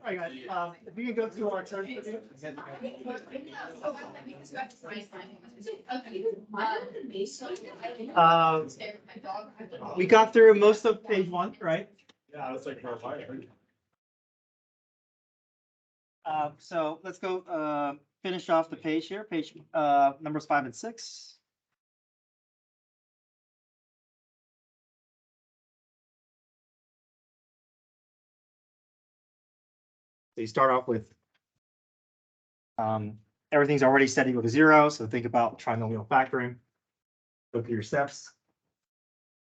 All right, guys, if we can go to our turn. Um, we got through most of page one, right? Yeah, that's like. So let's go, finish off the page here, page, numbers 5 and 6. So you start off with, everything's already set equal to 0, so think about trinomial factoring. Go through your steps.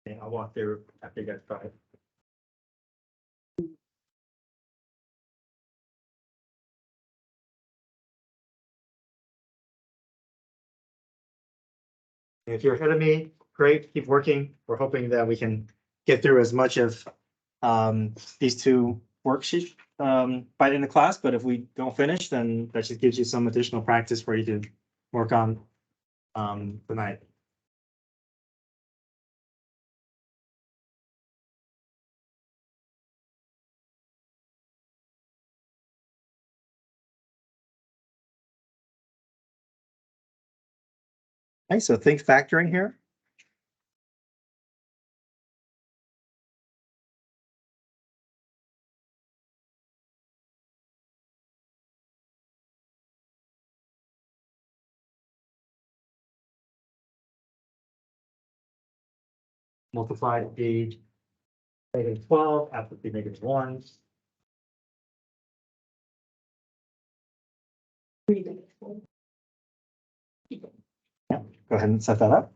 And I'll walk through after you guys try it. If you're ahead of me, great, keep working. We're hoping that we can get through as much of these two worksheets by the end of class, but if we don't finish, then that just gives you some additional practice for you to work on tonight. Okay, so think factoring here. Multiply the -12 after the -1. Yeah, go ahead and set that up.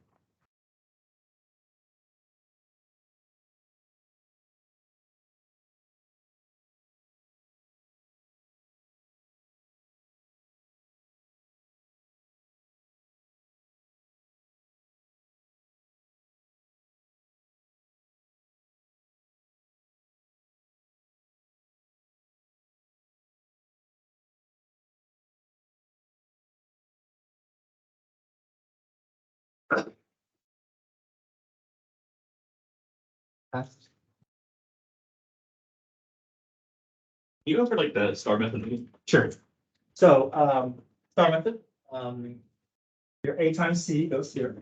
You go for like the star method? Sure. So, star method, your A times C goes here.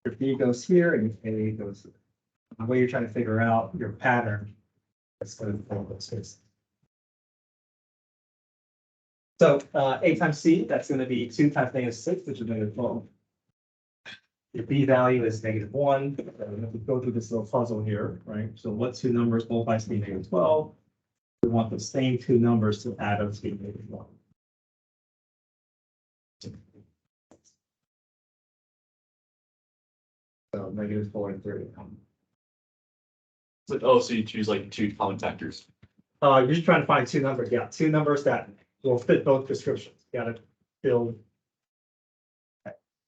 Your B goes here and your A goes here. The way you're trying to figure out your pattern. Let's go to those spaces. So, A times C, that's going to be 2 times -6, which is -12. Your B value is -1. So we have to go through this little puzzle here, right? So what two numbers multiply to be -12? We want the same two numbers to add up to be -1. So -4 and 3. So you choose like two common factors. You're just trying to find two numbers. Yeah, two numbers that will fit both descriptions. You gotta build.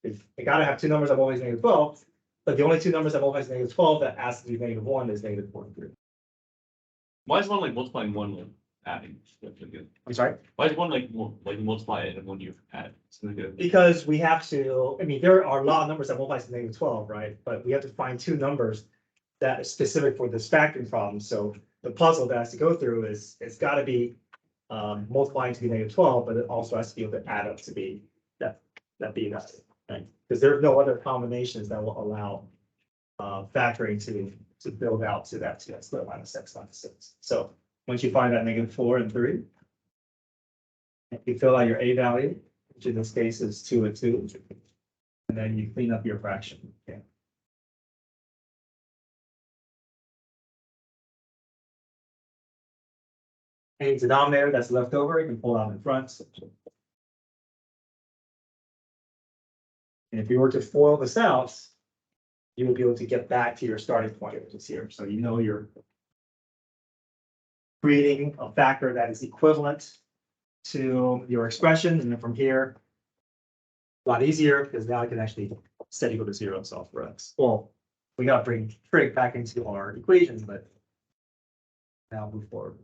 You gotta have two numbers that always -12, but the only two numbers that always -12 that has to be -1 is -4 and 3. Why is one like multiplying one like adding? I'm sorry? Why is one like multiply it and one you add? Something good. Because we have to, I mean, there are a lot of numbers that multiply to -12, right? But we have to find two numbers that is specific for this factoring problem. So the puzzle that has to go through is, it's gotta be multiplying to be -12, but it also has to be able to add up to be that B value, right? Because there are no other combinations that will allow factoring to build out to that split -x -6. So once you find that -4 and 3, you fill out your A value, which in this case is 2 and 2, and then you clean up your fraction. Okay. Any denominator that's left over, you can pull out in front. And if you were to FOIL this out, you will be able to get back to your starting point, which is here. So you know you're creating a factor that is equivalent to your expression, and then from here, a lot easier because now I can actually set equal to 0 and solve for x. Well, we got to bring trig back into our equations, but now move forward.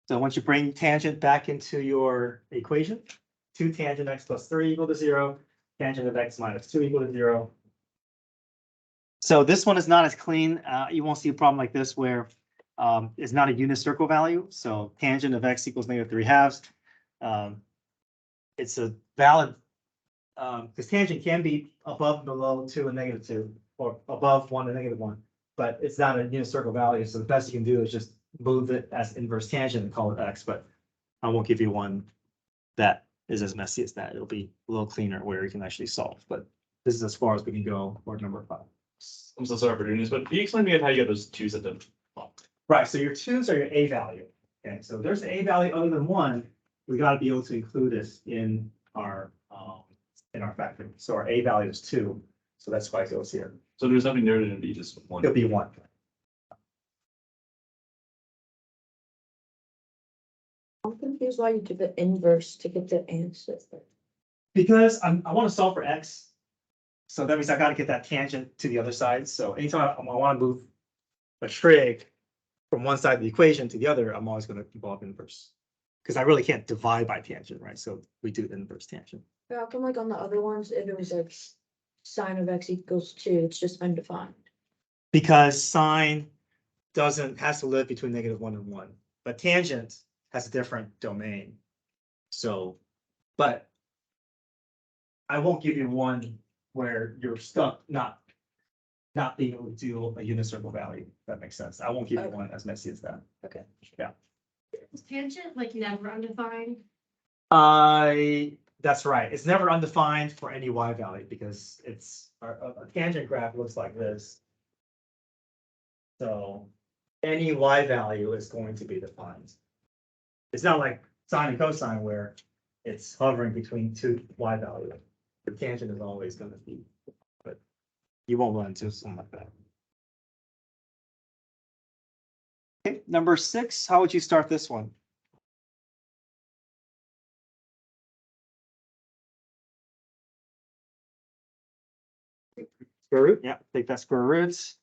So once you bring tangent back into your equation, two tangent x plus 3 equal to 0, tangent of x minus 2 equal to 0. So this one is not as clean. You won't see a problem like this where it's not a unit circle value. So tangent of x equals -3/2. It's a valid, because tangent can be above, below 2 and -2, or above 1 and -1, but it's not a unit circle value. So the best you can do is just move it as inverse tangent and call it x, but I won't give you one that is as messy as that. It'll be a little cleaner where you can actually solve, but this is as far as we can go for number 5. I'm so sorry for doing this, but can you explain to me how you get those twos at the top? Right, so your twos are your a value. Okay, so if there's an a value other than 1, we gotta be able to include this in our factory. So our a value is 2, so that's why it goes here. So there's nothing there to be just one. It'll be 1. I'm confused why you do the inverse to get the answer. Because I want to solve for x. So that means I gotta get that tangent to the other side. So anytime I want to move a trig from one side of the equation to the other, I'm always going to involve inverse. Because I really can't divide by tangent, right? So we do inverse tangent. How come like on the other ones, if it was like sine of x equals 2, it's just undefined? Because sine has to live between -1 and 1, but tangent has a different domain. So, but I won't give you one where you're stuck not being able to do a unit circle value. If that makes sense. I won't give you Okay. one as messy as that. Okay. Is tangent like never undefined? That's right. It's never undefined for any y value because it's a tangent graph looks like this. So any y value is going to be defined. It's not like sine and cosine where it's hovering between two y values. The tangent is always going to be, but you won't run into something like that. Okay, number 6, how would you start this one? Square root, yeah, take that square root.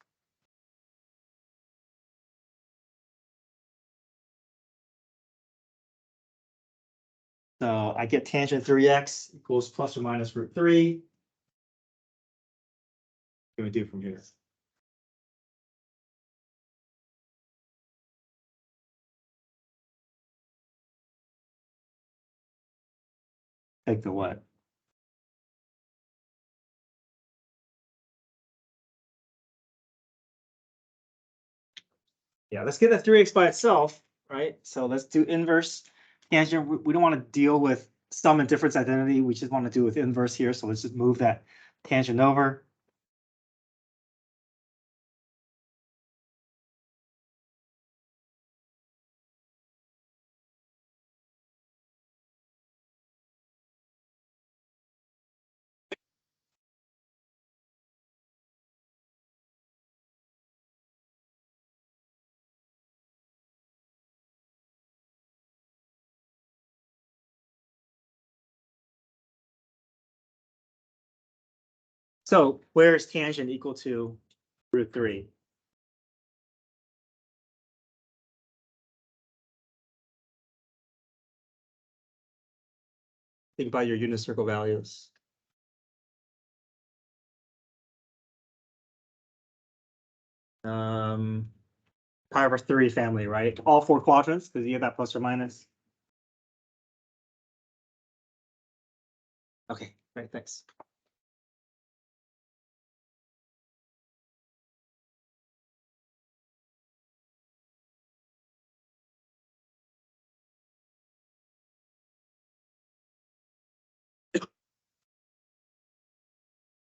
So I get tangent 3x equals plus or minus √3. What do we do from here? Take the what? Yeah, let's get that 3x by itself, right? So let's do inverse tangent. We don't want to deal with sum and difference identity. We just want to do with inverse here. So let's just move that tangent over. So where's tangent equal to √3? Think about your unit circle values. Pi over 3 family, right? All 4 quadrants, because you get that plus or minus. Okay, great, thanks.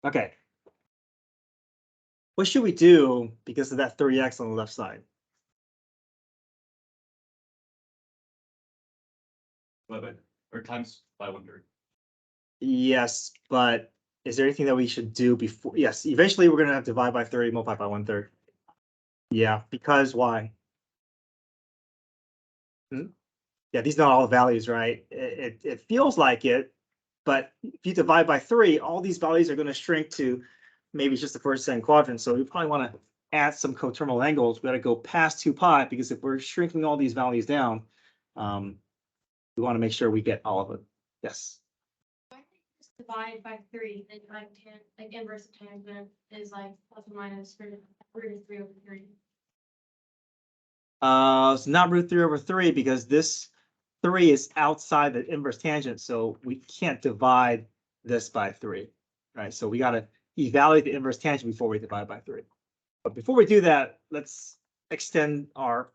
Okay. What should we do because of that 3x on the left side? Or times by 1/3. Yes, but is there anything that we should do before? Yes, eventually we're gonna have to divide by 30, multiply by 1/3. Yeah, because why? Yeah, these are not all the values, right? It feels like it, but if you divide by 3, all these values are gonna shrink to maybe just the first 10 quadrants. So we probably want to add some coterminal angles. We got to go past 2 pi because if we're shrinking all these values down, We want to make sure we get all of it. Yes. Why don't you just divide by 3, then like inverse of tangent is like plus or minus root of 3/3. It's not root 3/3 because this 3 is outside the inverse tangent, so we can't divide this by 3, right? So we gotta evaluate the inverse tangent before we divide by 3. But before we do that, let's extend our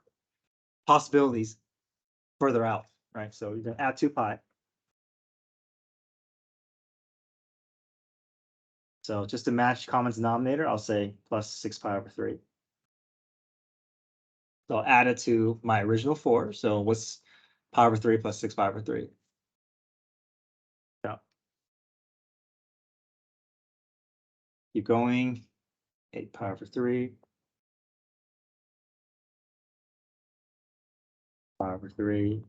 possibilities further out, right? So you're gonna add 2 pi. So just to match common denominator, I'll say plus 6 pi over 3. So I'll add it to my original 4. So what's pi over 3 plus 6 pi over 3? Yeah. Keep going. 8 pi over 3. Pi over 3.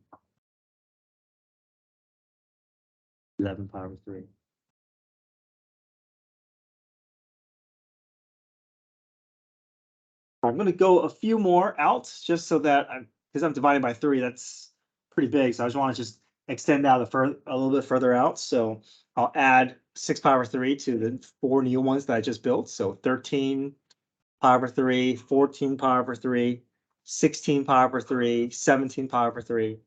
11 pi over 3. I'm going to go a few more out just so that because I'm dividing by 3, that's pretty big. So I just want to just extend out a little bit further out. So I'll add 6 pi over 3 to the 4 new ones that I just built. So 13 pi over 3, 14 pi over 3, 16 pi over 3, 17 pi over 3.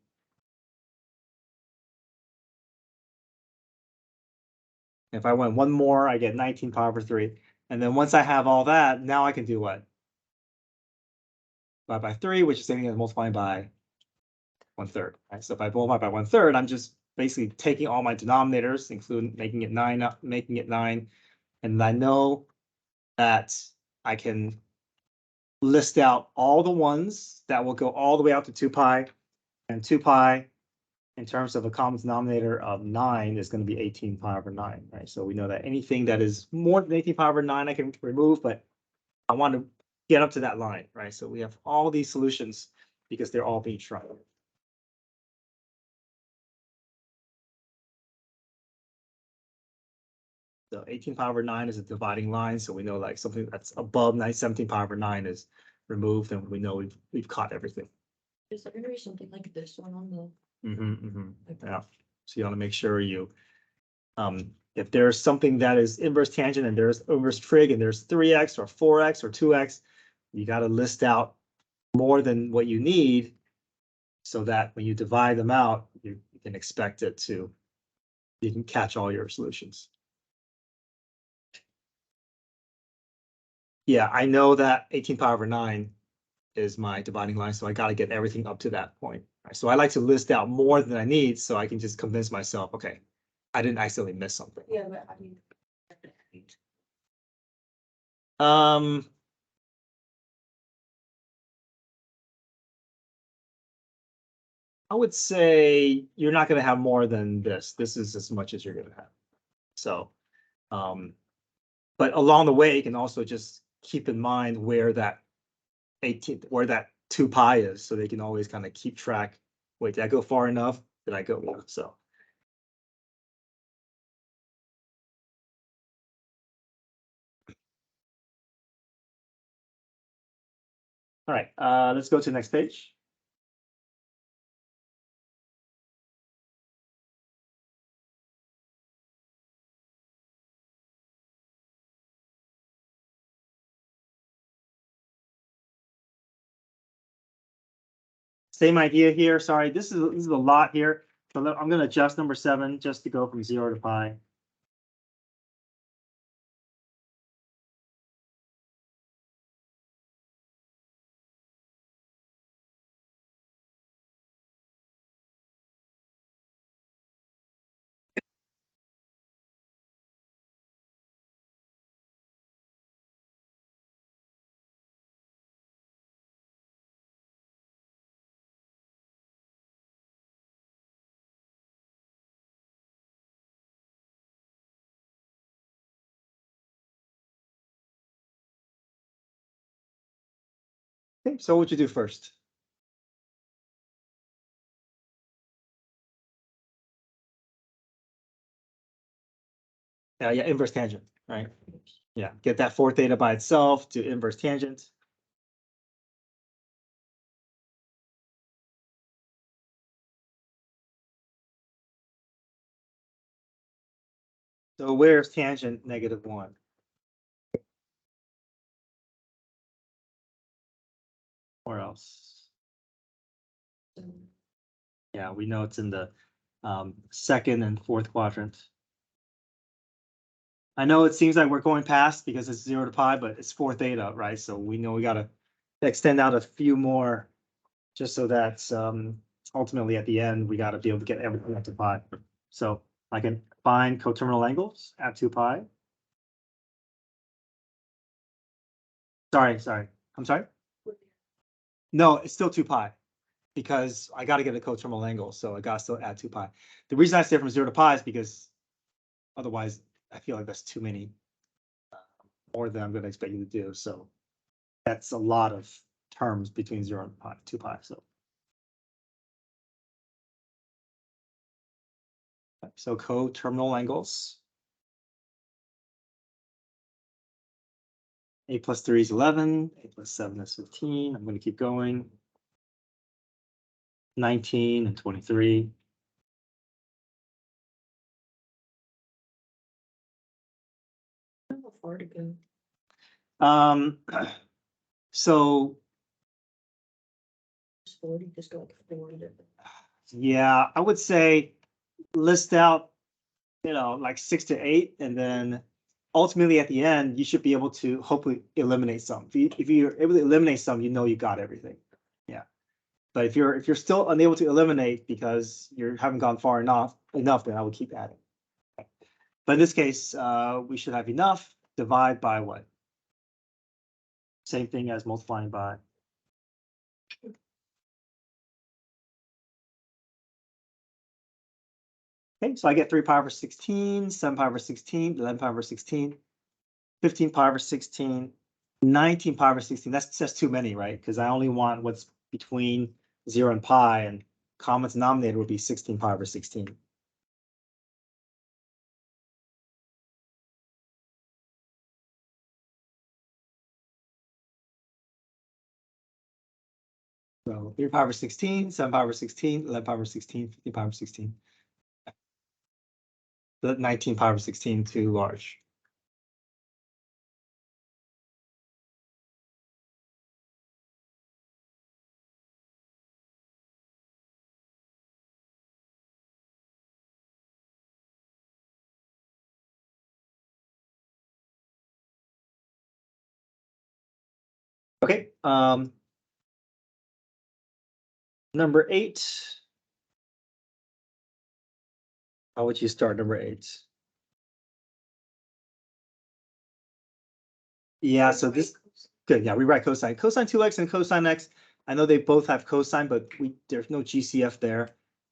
If I went one more, I get 19 pi over 3. And then once I have all that, now I can do what? Divide by 3, which is same thing as multiplying by 1/3. Right? So if I multiply by 1/3, I'm just basically taking all my denominators, including making it 9, and I know that I can list out all the ones that will go all the way out to 2 pi, and 2 pi in terms of a common denominator of 9 is going to be 18 pi over 9, right? So we know that anything that is more than 18 pi over 9 I can remove, but I want to get up to that line, right? So we have all these solutions because they're all being tried. So 18 pi over 9 is a dividing line, so we know like something that's above 17 pi over 9 is removed, and we know we've caught everything. Is there gonna be something like this one on the? Yeah, so you want to make sure you, if there's something that is inverse tangent and there's inverse trig and there's 3x or 4x or 2x, you got to list out more than what you need so that when you divide them out, you can expect it to, you can catch all your solutions. Yeah, I know that 18 pi over 9 is my dividing line, so I got to get everything up to that point. Right? So I like to list out more than I need so I can just convince myself, okay, I didn't accidentally miss something. Yeah, but I mean. I would say you're not going to have more than this. This is as much as you're going to have. So, but along the way, you can also just keep in mind where that 18, where that 2 pi is, so they can always kind of keep track. Wait, did I go far enough? Did I go? Yeah, so. All right, let's go to the next page. Same idea here. Sorry, this is a lot here. So I'm going to adjust number 7 just to go from 0 to pi. Okay, so what would you do first? Yeah, inverse tangent, right? Yeah, get that 4 theta by itself to inverse tangent. So where's tangent -1? Where else? Yeah, we know it's in the second and fourth quadrant. I know it seems like we're going past because it's 0 to pi, but it's 4 theta, right? So we know we gotta extend out a few more just so that ultimately at the end, we gotta be able to get everything up to pi. So I can find coterminal angles at 2 pi. Sorry, I'm sorry. No, it's still 2 pi because I gotta get a coterminal angle, so I gotta still add 2 pi. The reason I say from 0 to pi is because otherwise I feel like that's too many more than I'm gonna expect you to do, so that's a lot of terms between 0 and pi, 2 pi, so. So coterminal angles. A plus 3 is 11, a plus 7 is 15. I'm going to keep going. 19 and 23. How far to go? So Just 40, just go like 400. yeah, I would say list out, like 6 to 8, and then ultimately at the end, you should be able to hopefully eliminate some. If you're able to eliminate some, you know you got everything. Yeah. But if you're still unable to eliminate because you haven't gone far enough, then I would keep adding. But in this case, we should have enough. Divide by what? Same thing as multiplying by. Okay, so I get 3 pi over 16, 7 pi over 16, 11 pi over 16, 15 pi over 16, 19 pi over 16. That's just too many, right? Because I only want what's between 0 and pi, and common denominator would be 16 pi over 16. So 3 pi over 16, 7 pi over 16, 11 pi over 16, 15 pi over 16. The 19 pi over 16 too large. Okay, number 8. How would you start number 8? Yeah, so this, good, yeah, we write cosine. Cosine 2x and cosine x. I know they both have cosine, but there's no GCF there.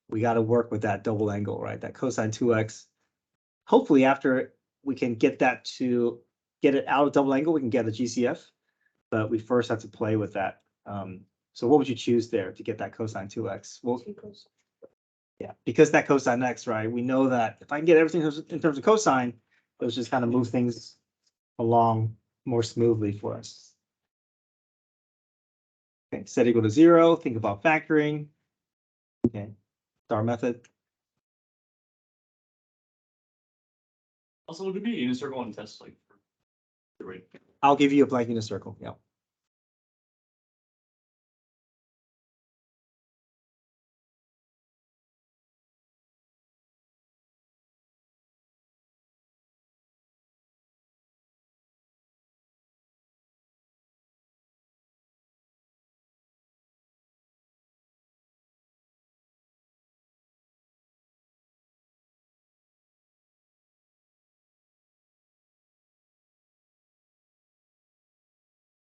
We got to work with that double angle, right? That cosine 2x. Hopefully after we can get it out of double angle, we can get a GCF, but we first have to play with that. So what would you choose there to get that cosine 2x? Well, yeah, because that cosine x, right? We know that if I can get everything in terms of cosine, those just kind of move things along more smoothly for us. Okay, set equal to 0. Think about factoring. Okay, star method. Also, would it be unit circle and test like? Right. I'll give you a blank unit circle. Yeah.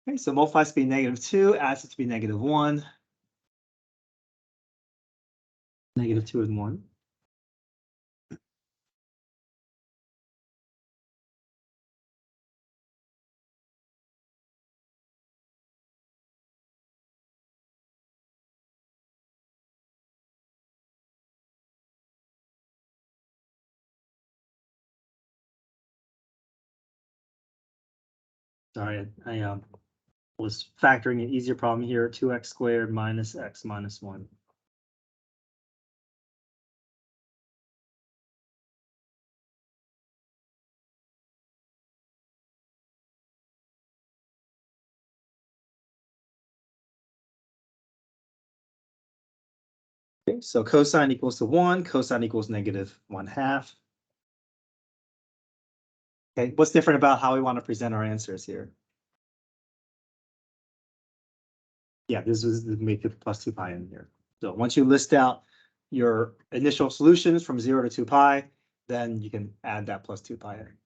Okay, so multiply to be -2, adds it to be -1. -2 and 1. Sorry, I was factoring an easier problem here. 2x squared minus x minus 1. Okay, so cosine equals to 1, cosine equals -1/2. Okay, what's different about how we want to present our answers here? Yeah, this is make it plus 2 pi in here. So once you list out your initial solutions from 0 to 2 pi, then you can add that plus 2 pi in.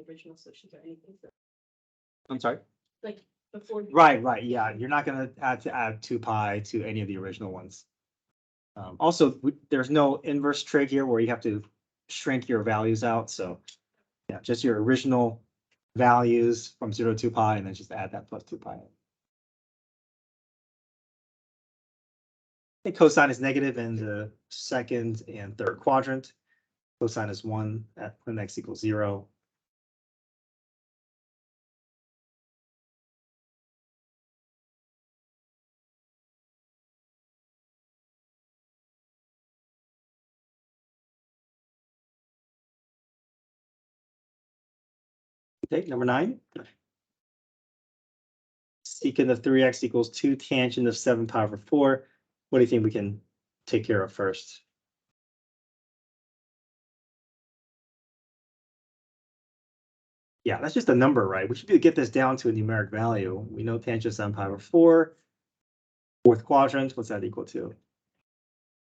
Original solutions or anything, so, I'm sorry? like, before. Right, yeah, you're not gonna add 2 pi to any of the original ones. Also, there's no inverse trig here where you have to shrink your values out, so yeah, just your original values from 0 to 2 pi, and then just add that plus 2 pi in. I think cosine is negative in the second and third quadrant. Cosine is 1 at when x equals 0. Okay, number 9. Secant of 3x equals 2 tangent of 7 pi over 4. What do you think we can take care of first? Yeah, that's just a number, right? We should be able to get this down to a numeric value. We know tangent of 7 pi over 4. Fourth quadrant, what's that equal to?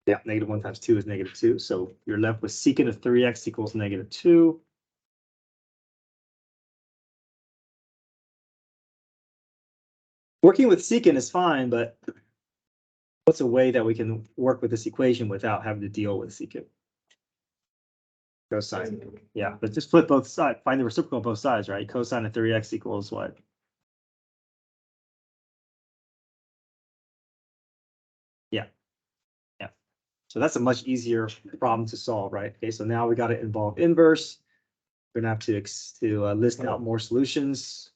Yeah, -1 times 2 is -2. So you're left with secant of 3x equals -2. Working with secant is fine, but what's a way that we can work with this equation without having to deal with secant? Cosine. Yeah, but just flip both sides, find the reciprocal on both sides, right? Cosine of 3x equals what? Yeah. Yeah. So that's a much easier problem to solve, right? Okay, so now we got to involve inverse. We're gonna have to list out more solutions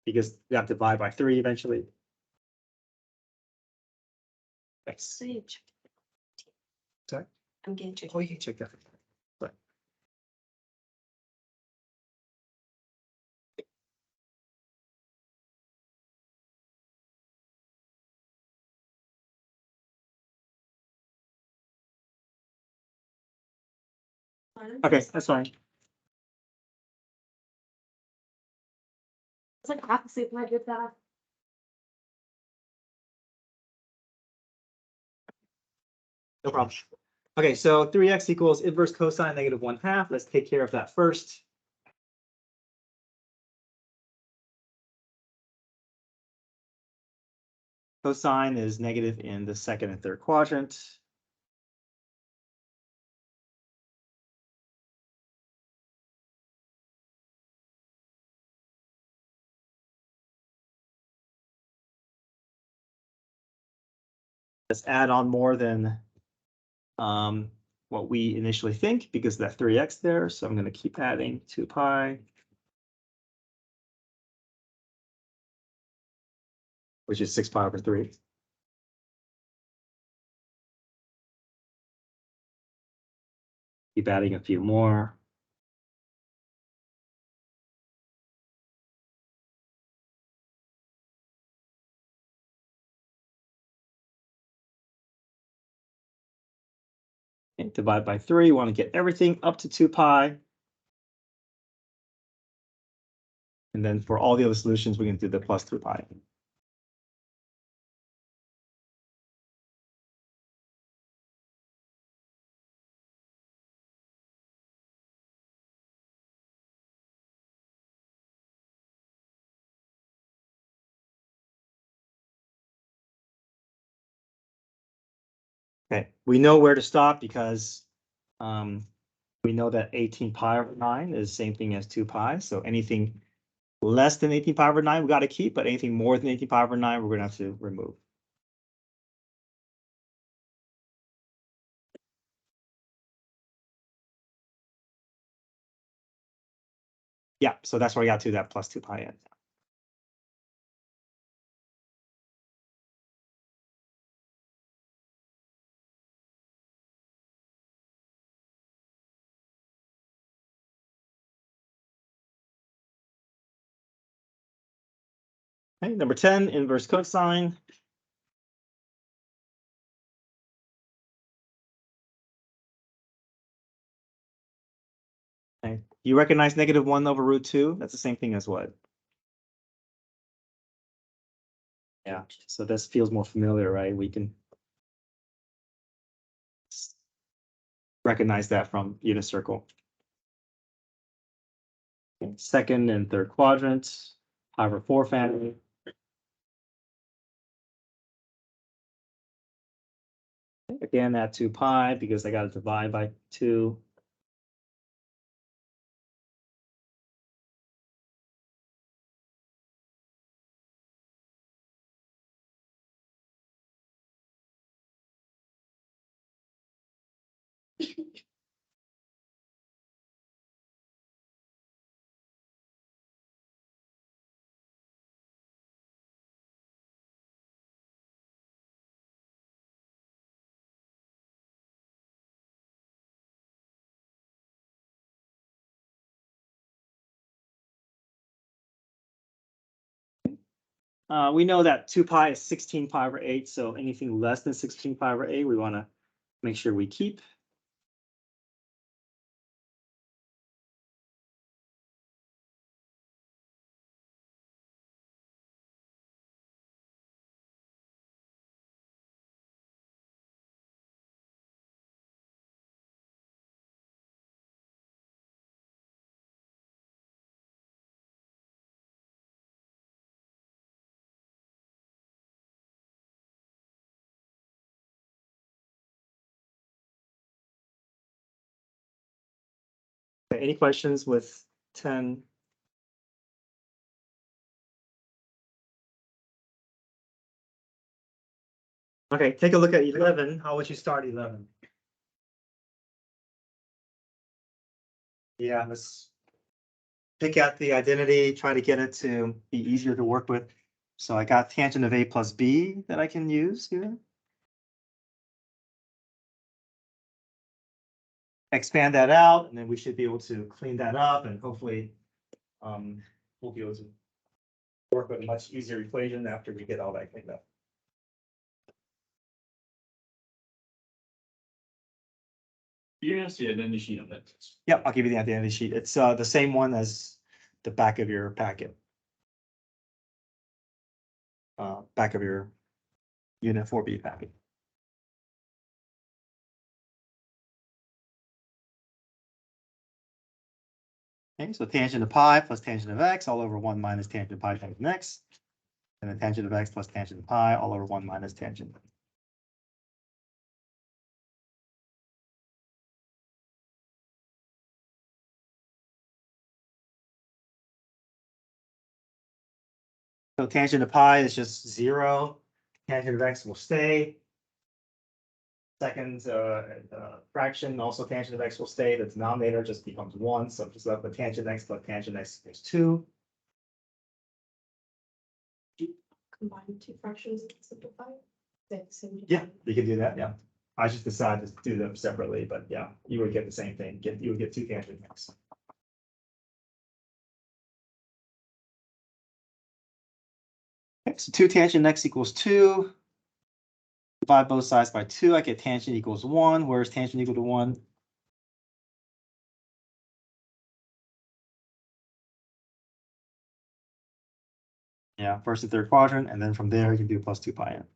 because we have to divide by 3 eventually. Thanks. Sorry? I'm getting tricky. Oh, you can check that. Sorry. Okay, that's fine. It's like opposite when I did that. No problem. Okay, so 3x equals inverse cosine -1/2. Let's take care of that first. Cosine is negative in the second and third quadrant. Let's add on more than what we initially think because of that 3x there. So I'm going to keep adding 2 pi, which is 6 pi over 3. Keep adding a few more. And divide by 3. We want to get everything up to 2 pi. And then for all the other solutions, we can do the plus 3 pi. Okay, we know where to stop because we know that 18 pi over 9 is the same thing as 2 pi. So anything less than 18 pi over 9 we got to keep, but anything more than 18 pi over 9 we're going to have to remove. Yeah, so that's where I got to that plus 2 pi in. Okay, number 10, inverse cosine. Okay, you recognize -1/√2? That's the same thing as what? Yeah, so this feels more familiar, right? We can recognize that from unit circle. Okay, second and third quadrant, pi/4 family. Again, add 2 pi because I got to divide by 2. We know that 2 pi is 16 pi/8, so anything less than 16 pi/8, we want to make sure we keep. Any questions with 10? Okay, take a look at 11. How would you start 11? Yeah, let's pick out the identity, try to get it to be easier to work with. So I got tangent of A plus B that I can use here. Expand that out, and then we should be able to clean that up, and hopefully we'll be able to work with a much easier equation after we get all that cleaned up. You're gonna see it in the sheet of it. Yep, I'll give you the identity sheet. It's the same one as the back of your packet. Back of your unit 4B packet. Okay, so tangent of pi plus tangent of x all over 1 minus tangent of pi tangent x. And then tangent of x plus tangent of pi all over 1 minus tangent. So tangent of pi is just 0. Tangent of x will stay. Second fraction, also tangent of x will stay. The denominator just becomes 1. So I'm just left with tangent x plus tangent x equals 2. Combine two fractions and simplify. Yeah, you can do that. Yeah. I just decided to do them separately, but yeah, you would get the same thing. You would get 2 tangent x. Okay, so 2 tangent x equals 2. Divide both sides by 2. I get tangent equals 1. Where's tangent equal to 1? Yeah, first and third quadrant, and then from there you can do plus 2 pi n.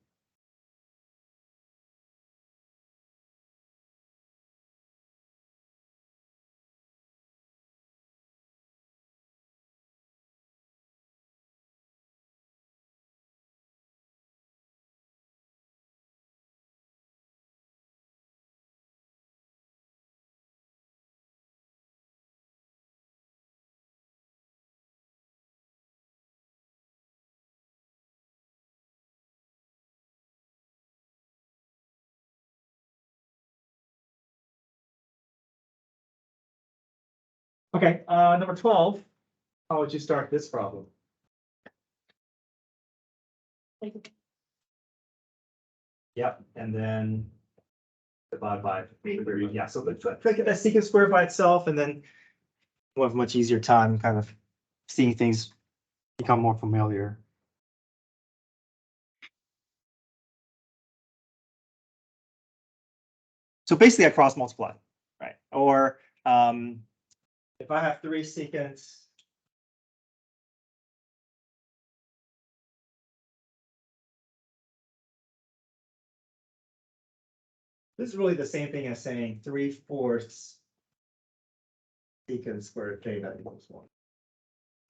Okay, number 12. How would you start this problem? Yep, and then divide by 3. Yeah, so try to get that secant square by itself, and then we'll have a much easier time kind of seeing things become more familiar. So basically I cross multiply, right? Or, If I have 3 secants. This is really the same thing as saying 3/4 secant squared theta equals 1.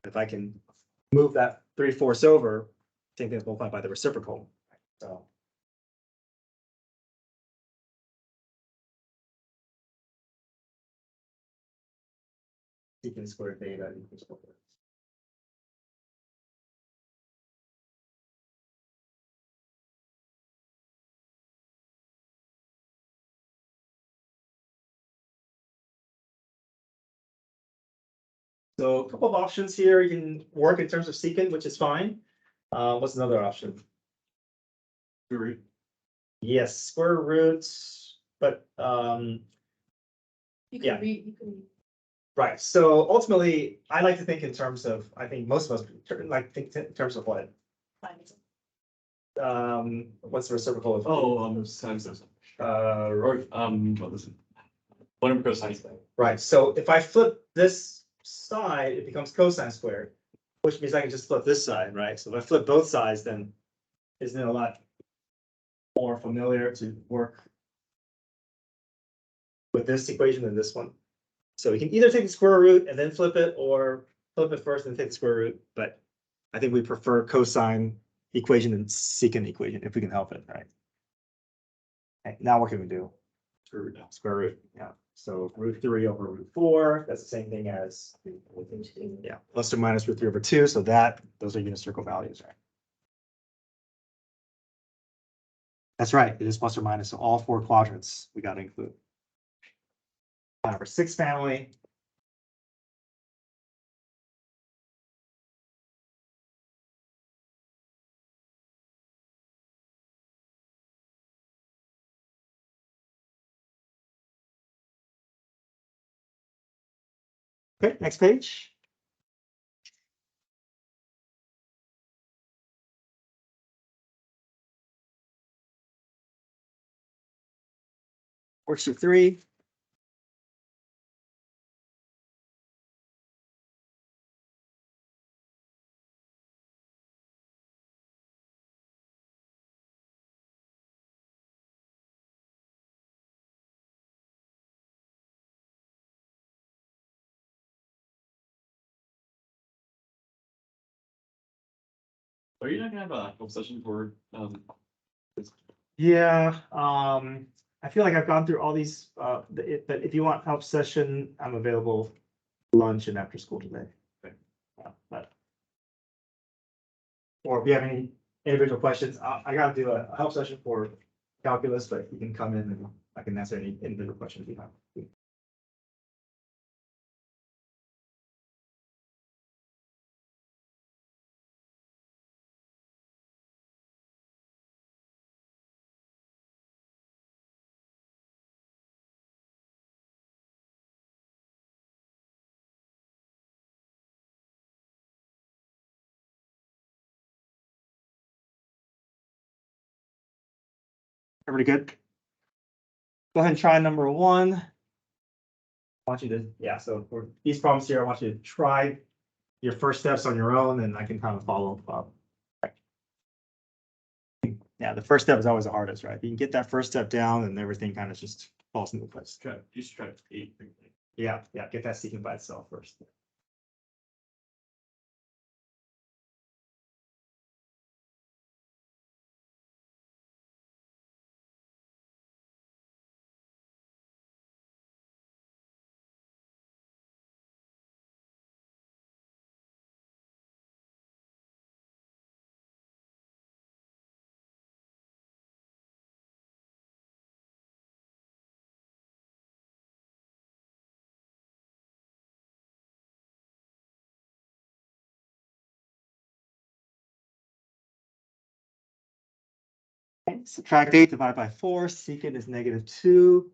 If I can move that 3/4 over, same thing as multiplied by the reciprocal, so. Secant squared theta equals 1. So a couple of options here. You can work in terms of secant, which is fine. What's another option? Root. Yes, square roots, but You Yeah. can read, you can. right. So ultimately, I like to think in terms of, I think most of us like think in terms of what? What's the reciprocal of? Oh, times this. Or, what is it? 1 over cosine squared. Right, so if I flip this side, it becomes cosine squared, which means I can just flip this side, right? So if I flip both sides, then isn't it a lot more familiar to work with this equation than this one? So we can either take the square root and then flip it, or flip it first and take the square root, but I think we prefer cosine equation than secant equation if we can help it, right? Okay, now what can we do? Square root, yeah. So √3 over √4, that's the same thing as, yeah, plus or minus √3 over 2, so those are unit circle values, right? That's right, it is plus or minus, so all 4 quadrants we got to include. Number 6 family. Okay, next page. Worksheet 3. Are you not gonna have a help session for, Yeah, I feel like I've gone through all these, but if you want help session, I'm available lunch and after school today. Okay. But. Or if you have any individual questions, I gotta do a help session for calculus, but you can come in and I can answer any individual questions you have. Everybody good? Go ahead and try number 1. I want you to, yeah, so for these problems here, I want you to try your first steps on your own and I can kind of follow up. Yeah, the first step is always the hardest, right? You can get that first step down and everything kind of just falls into place. just try 8. Yeah, get that secant by itself first. Okay, subtract 8, divide by 4, secant is -2.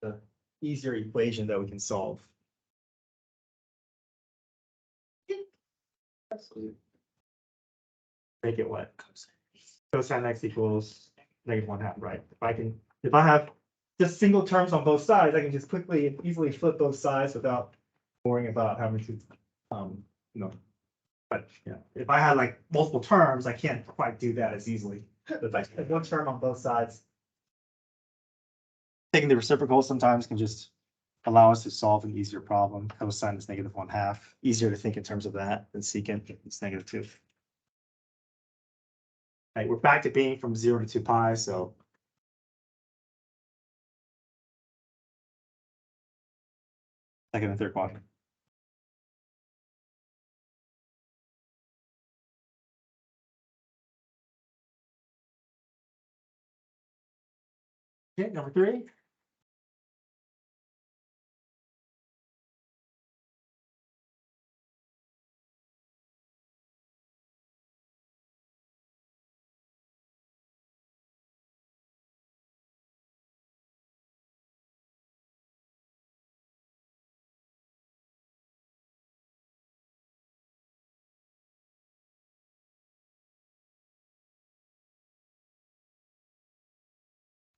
The easier equation that we can solve. Make it what? Cosine x equals -1/2, right? If I can if I have just single terms on both sides, I can just quickly and easily flip both sides without worrying about having to, you know. But, yeah, if I had like multiple terms, I can't quite do that as easily. But if I have one term on both sides. Taking the reciprocal sometimes can just allow us to solve an easier problem. Cosine is -1/2. Easier to think in terms of that than secant, it's -2. Right, we're back to being from 0 to 2 pi, so. Second and third quadrant. Okay, number 3.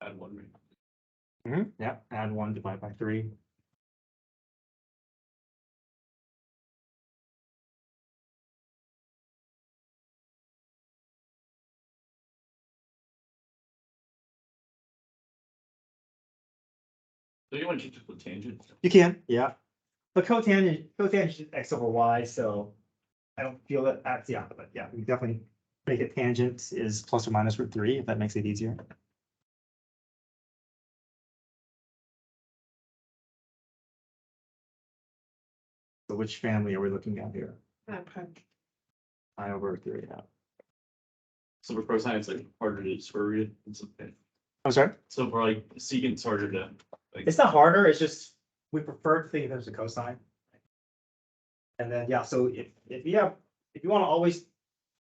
Add one. Right? Yeah, add 1 divided by 3. So you want to keep the tangent? You can, yeah. But cotangent is just x over y, so I don't feel that that's, yeah, but yeah, we definitely make it tangent is plus or minus √3, if that makes it easier. So which family are we looking at here? I over 3, yeah. So for cosine, it's like harder to square root. It's okay. I'm sorry? So for like secant, it's harder to. Like, It's not harder, it's just, we prefer to think of it as a cosine. And then, yeah, so if you want to always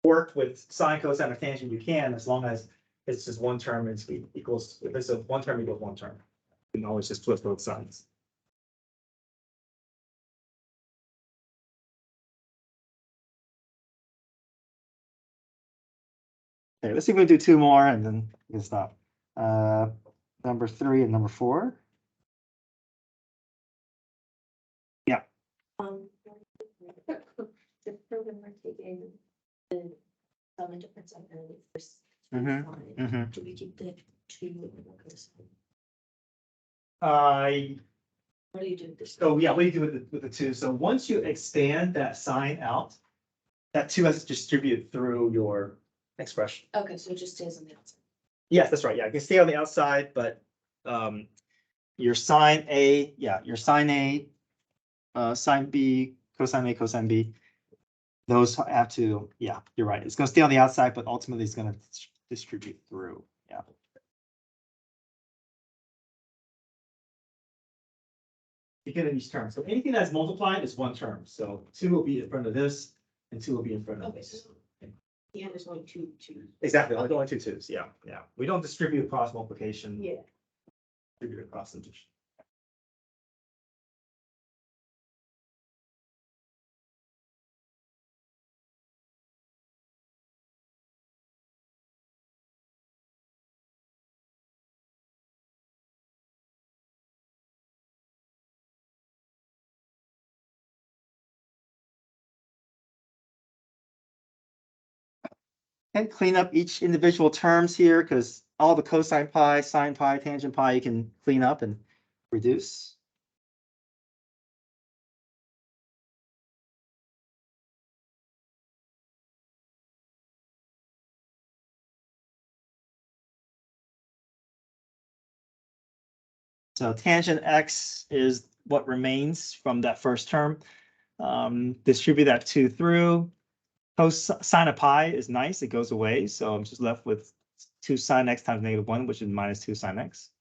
work with sine, cosine, or tangent, you can, as long as it's just one term, it's equals, if it's a one term equals one term. You can always just flip both sides. Okay, let's see if we can do 2 more and then we can stop. Number 3 and number 4. The program we're taking, the sum difference on the first. Mhm. Do we keep the 2? What do you do with this? So yeah, what do you do with the 2? So once you expand that sign out, that 2 has to distribute through your expression. Okay, so it just stays on the outside. Yes, that's right. Yeah, you can stay on the outside, but your sine A, your sine A, sine B, cosine A, cosine B, those have to, yeah, you're right. It's gonna stay on the outside, but ultimately it's gonna distribute through, yeah. You get in these terms. So anything that's multiplied is one term. So 2 will be in front of this and 2 will be in front of Okay, this. Yeah, there's only two. Exactly, only 2 2s, yeah, yeah. We don't distribute across multiplication. Yeah. Distribute across addition. And clean up each individual terms here, because all the cosine pi, sine pi, tangent pi, you can clean up and reduce. So tangent x is what remains from that first term. Distribute that 2 through. Cosine of pi is nice, it goes away, so I'm just left with 2 sine x times -1, which is minus 2 sine x.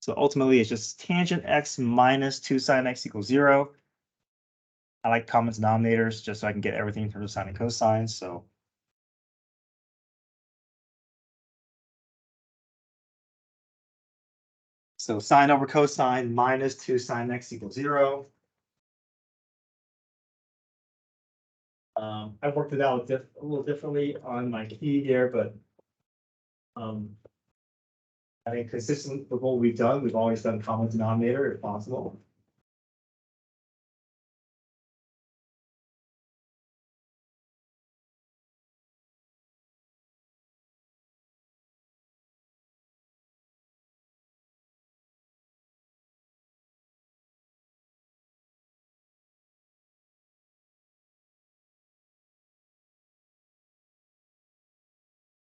So ultimately, it's just tangent x minus 2 sine x equals 0. I like common denominators just so I can get everything in terms of sine and cosine, so. So sine over cosine minus 2 sine x equals 0. I worked it out a little differently on my key here, but I think consistent with what we've done, we've always done common denominator if possible.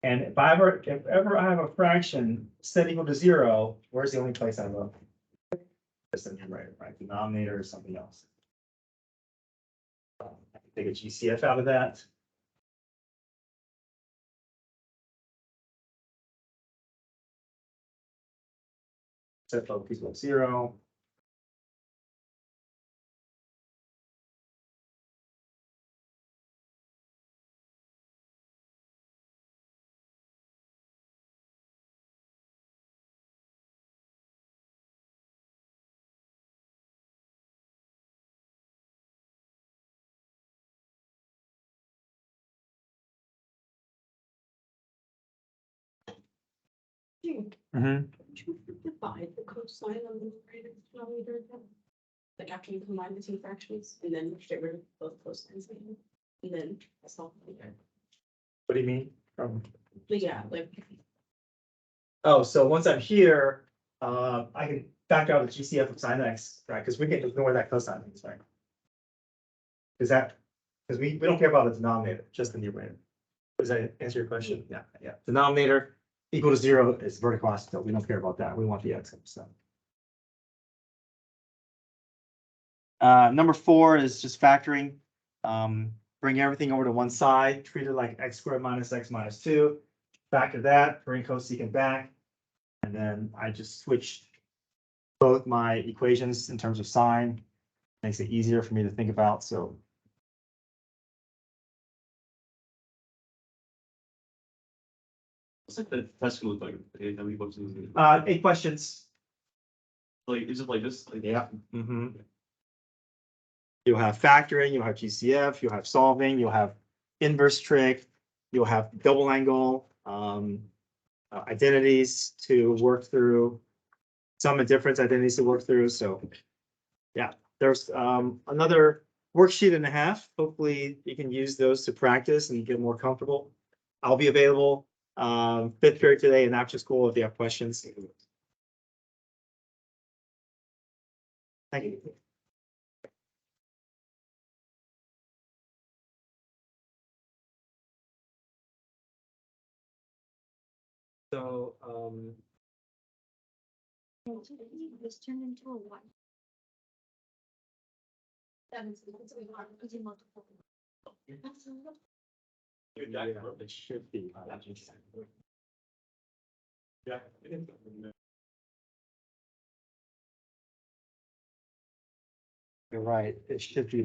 And if ever I have a fraction set equal to 0, where's the only place I look? Just the numerator, right? Denominator or something else. I can take a GCF out of that. Set of equals 0. Mhm. Would you divide the cosine on the numerator and denominator again? Like after you combine the two fractions and then get rid of both cosines again, and then solve it again. What do you mean? But yeah, like, Oh, so once I'm here, I can factor out the GCF of sine x, right? Because we can ignore that cosine, things, right? Is that, because we don't care about the denominator, just the numerator. Does that answer your question? Yeah, yeah. Denominator equal to 0 is vertical asymptote. We don't care about that. We want the x, so. Number 4 is just factoring. Bring everything over to one side, treat it like x squared minus x minus 2. Factor that, bring cosecant back. And then I just switched both my equations in terms of sign. Makes it easier for me to think about, so. What's like the test gonna look like? How many books is it? 8 questions. Like, is it like this? Like, Yeah. You'll have factoring, you'll have GCF, you'll have solving, you'll have inverse trig, you'll have double angle, identities to work through, sum and difference identities to work through. So yeah, there's another worksheet and a half. Hopefully you can use those to practice and get more comfortable. I'll be available 5th period today and after school if you have questions. Thank you. So, This turned into a one. That is, that's what we want, because you multiple. yeah, it should be. Yeah. You're right, it should be.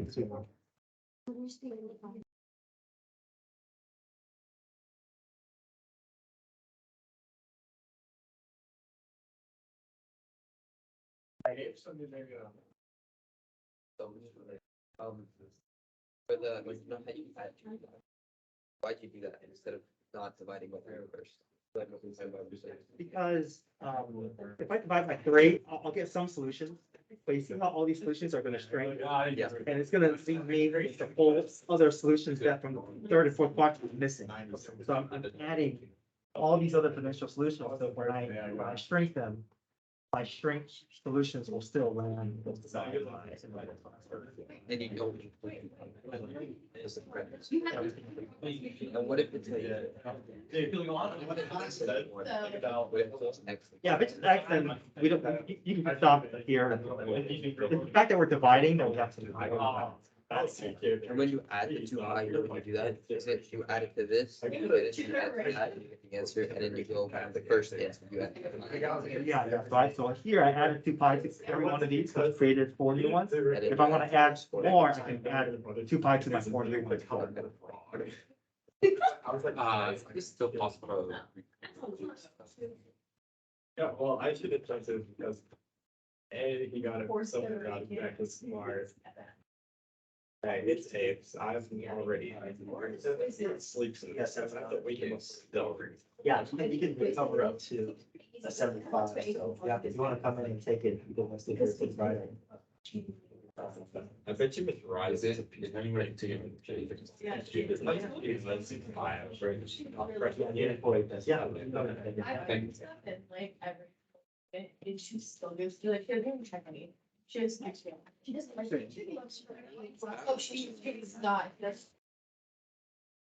For the, like, not how you add to that. Why'd you do that instead of not dividing by 3 first? Because if I divide by 3, I'll get some solutions. But you see how all these solutions are gonna string? Yes. And it's gonna leave me the whole other solutions that from the 3rd and 4th quadrant missing. So I'm adding all these other potential solutions, so when I shrink them, my shrink solutions will still land. And you don't. And what if it's a? Yeah, if it's X, then we don't, you can stop here. The fact that we're dividing, then we have to divide. And when you add the 2 pi, when you do that, is it you add it to this, and then you add to that, you get the answer, and then you go from the first answer, you add. Yeah, that's right. So here I added 2 pi to every one of these, so I created 4 new ones. If I want to add more, I can add 2 pi to my 4 new ones. It's still possible. Yeah, well, I should have done it because A, he got it, someone got it back to smart. Hey, it's apes. I'm already. Sleeps in Yes, the that's that we can still. Yeah, you can recover up to a 75, so yeah, if you wanna come in and take it, you can stay here till Friday. I bet you with Verizon. Is it? Is anybody to you? Yeah. It's like, it's like 65, right? Yeah, the employee does, yeah. I don't stuff and like every, and she still goes to like, here, come check on me. She just next to me. She doesn't like. Oh, she's not, that's